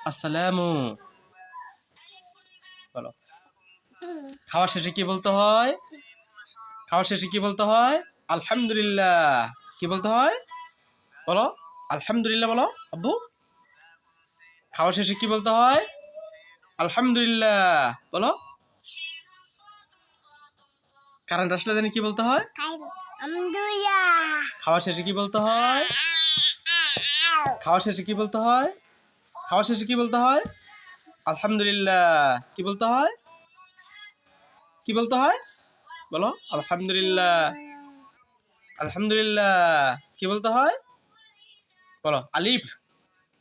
আসসালামু। বলো। খাওয়া শেষে কি বলতে হয়? খাওয়া শেষে কি বলতে হয়? আলহামদুলিল্লাহ। কি বলতে হয়? বলো। আলহামদুলিল্লাহ বলো আব্বু। খাওয়া শেষে কি বলতে হয়? আলহামদুলিল্লাহ বলো। কারেন্ট আসলে জানি কি বলতে হয়? খাওয়া শেষে কি বলতে হয়? খাওয়া শেষে কি বলতে হয়? খাওয়া শেষে কি বলতে হয়? আলহামদুলিল্লাহ। কি বলতে হয়? কি বলতে হয়? বলো। আলহামদুলিল্লাহ। আলহামদুলিল্লাহ। কি বলতে হয়? বলো। আলিফ।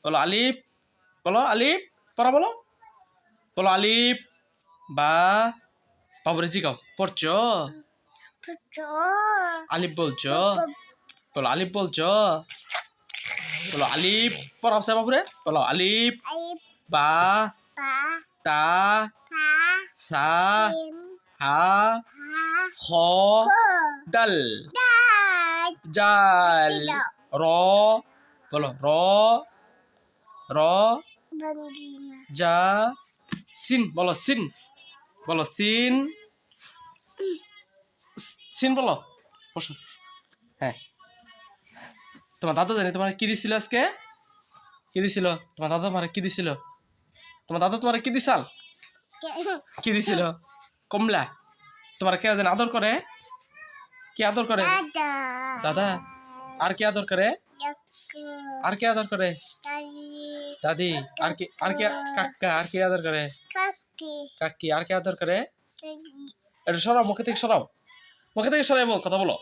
বলো আলিফ। বলো আলিফ। পড়া বলো। বলো আলিফ। বা। বাবুরে জিগাও পড়ছো? আলিফ বলছো? বলো আলিফ বলছো? বলো আলিফ। পড়াও সে বাবুরে। বলো আলিফ। বা। তা। সা। হা। খ। দাল। জাল। র। বলো র। র। জা। সিন। বলো সিন। বলো সিন। সিন বলো। বসো। হ্যাঁ। তোমার দাদা জানি তোমার কি দিছিল আজকে? কি দিছিল? তোমার দাদা তোমার কি দিছিল? তোমার দাদা তোমার কি দিছাল? কি দিছিল? কমলা। তোমার কে যেন আদর করে? কি আদর করে? দাদা। আর কি আদর করে? আর কি আদর করে? দাদি। আর কি কাকা? আর কি আদর করে? কাকি। আর কি আদর করে? এটা সরাও, মুখে থেকে সরাও। মুখে থেকে সরাই বল, কথা বলো।